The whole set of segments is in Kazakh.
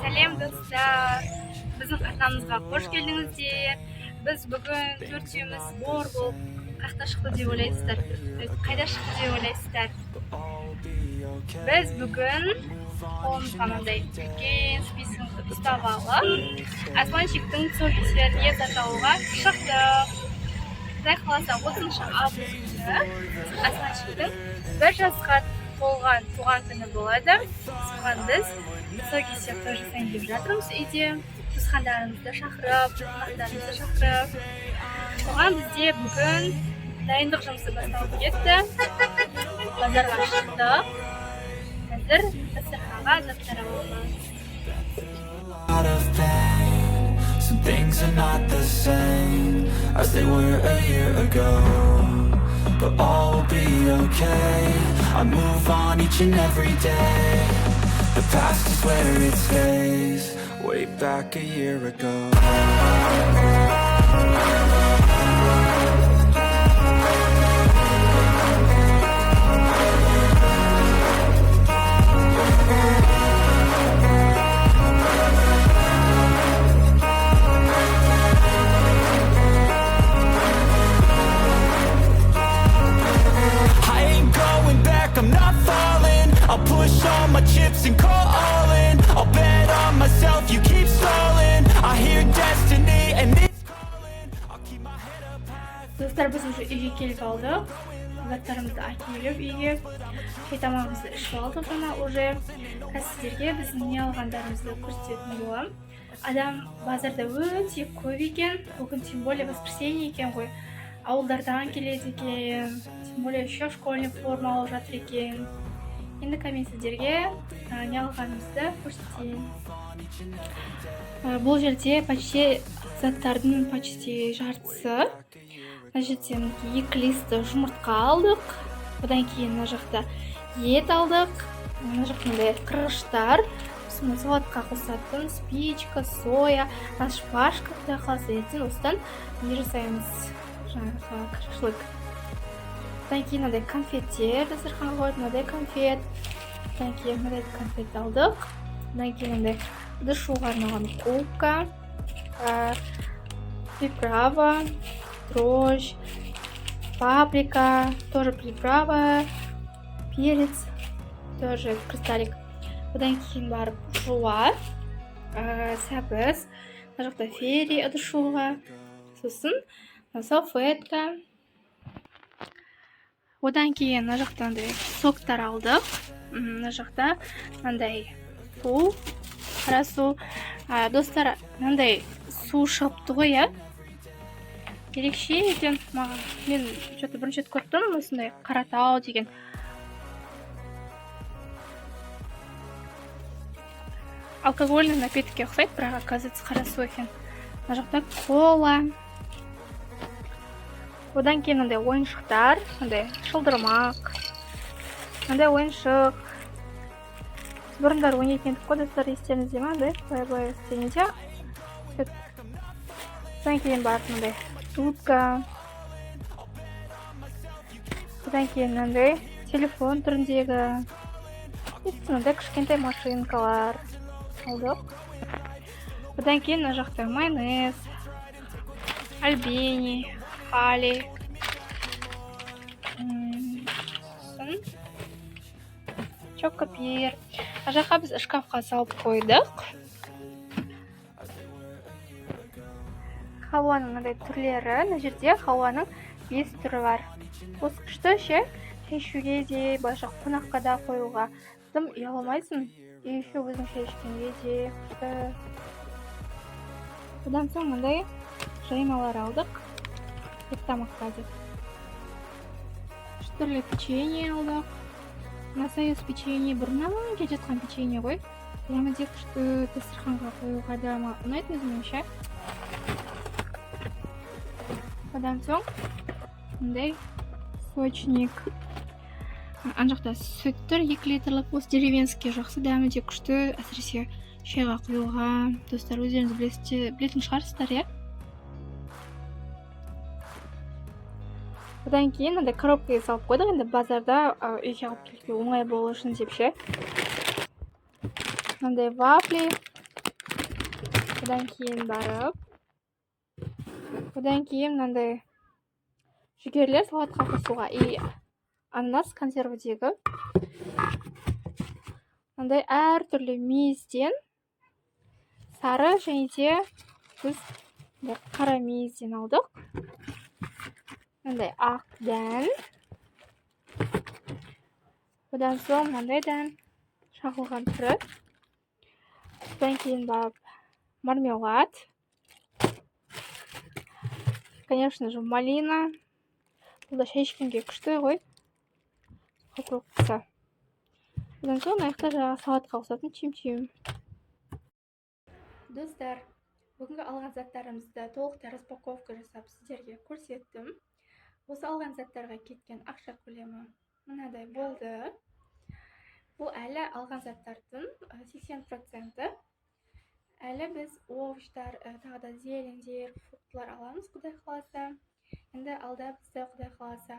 Сәлем достар, біздің арнамызға қош келдіңіздер. Біз бүгін төртеуміз бор болып қайда шықты деп ойлайсыздар? Қайда шықты деп ойлайсыздар? Біз бүгін қолымызға мынандай үлкен списокты ұстап алып, Османчиктің тұсаукесеріне заталуға шықтық. Құдай қаласа 30 август күні Османчиктің 1 жасқа толған туған күні болады. Соған біз тұсаукесер той жасайын деп жатырмыз үйде. Туысқандарымызды шақырып, қонақтарымызды шақырып. Соған бізде бүгін дайындық жұмысы басталып кетті. Базарға шықтық. Қазір дастарханға заттар аламыз. Some things are not the same as they were a year ago, but all will be okay. I move on each and every day. The past is where it stays. Way back a year ago. I'll push all my chips and call all in. I'll bet on myself, you keep stalling. I hear destiny and it's calling. I'll keep my head up high. Достар, біз уже үйге келіп алдық. Заттарымызды әкеліп үйге. Тамағымызды ішіп алдық ғана уже. Қазір сіздерге біздің не алғандарымызды көрсететін боламын. Адам базарда өте көп екен. Бүгін тем более воскресенье екен ғой. Ауылдардан келеді екен. Тем более еще школьный форма алып жатыр екен. Енді мен сіздерге не алғанымызды көрсетейін. Бұл жерде почти заттардың почти жартысы. Мына жерде 2 лист жұмыртқа алдық. Одан кейін мына жақта ет алдық. Мына жақта қырғыштар. Салатқа қосатын спичка, соя, шпажка, құдай қаласа ертең осыдан не жасаймыз? Жаңағы шашлык. Одан кейін мынандай конфеттер дастарханға қойып, мынандай конфет. Одан кейін мынандай конфет алдық. Одан кейін мынандай дышуға арналған губка, приправа, дрожь, паприка, тоже приправа, перец, тоже кристаллик. Одан кейін барып жуа, сәбіз, мына жақта фери ыдышуға, сосын салфетка. Одан кейін мына жақта соктар алдық. Мына жақта мынандай су, қара су. Достар, мынандай су шығыпты ғой, иә? Ерекше екен маған. Мен бірінші рет көрдім, осындай Қаратау деген. Алкогольный напиткке ұқсайды, бірақ оказывается қара су екен. Мына жақта кола. Одан кейін мындай ойыншықтар, мындай шылдырмақ, мындай ойыншық. Бұрындар ойнайтын едік қой, достар, естеріңізде ме? Былай істегенде. Одан кейін барып мындай дудка. Одан кейін мындай телефон түріндегі. Мындай кішкентай машинкалар алдық. Одан кейін мына жақта майонез, альбени, хали, чокопир. Мына жаққа біз шкафқа салып қойдық. Халуаның мынандай түрлері. Мына жерде халуаның 5 түрі бар. Осы күшті шай ішуге де, басқа қонаққа да қоюға. Тым ұяламайсың. Еще өзің шай ішкенге де күшті. Одан соң мындай жаймалар алдық. Тамаққа деп. Түрлі печенье алдық. На союз печенье бұрыннан келе жатқан печенье ғой. Яғни күшті дастарханға қоюға да ұнайды өзімше. Одан соң мындай сочник. Ана жақта сүттер 2 литрлік осы деревенский жақсы, дәмі де күшті, әсіресе шайға құюға. Достар, өздеріңіз білетін шығарсыздар, иә? Одан кейін мындай коробкаға салып қойдық, енді базарда үйге алып келуге оңай болу үшін деп ше. Мындай вафли, одан кейін барып мынандай жүгерілер салатқа қосуға и ананас консервідегі мынандай әртүрлі мейізден сары және де біз қара мейізден алдық. Мынандай ақ дән. Одан соң мынандай дән шағылған түрі. Одан кейін барып мармелад. Конечно же, малина. Бұл да шай ішкенге күшті ғой. Қоқырықса. Одан соң аяқта жаңағы салатқа қосатын чим-чим. Достар, бүгінгі алған заттарымызды толық распаковка жасап сіздерге көрсеттім. Осы алған заттарға кеткен ақша көлемі мынадай болды. Бұл әлі алған заттардың 80%. Әлі біз овощтар, тағы да зелендер, фруктылар аламыз, құдай қаласа. Енді алда бізді құдай қаласа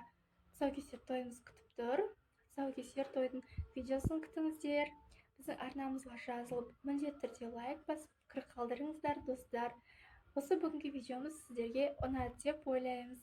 тұсаукесер тойымыз күтіп тұр. Тұсаукесер тойдың видеосын күтіңіздер. Біздің арнамызға жазылып, міндетті түрде лайк басып, пікір қалдырыңыздар, достар. Осы бүгінгі видеомыз сіздерге ұнады деп ойлаймыз.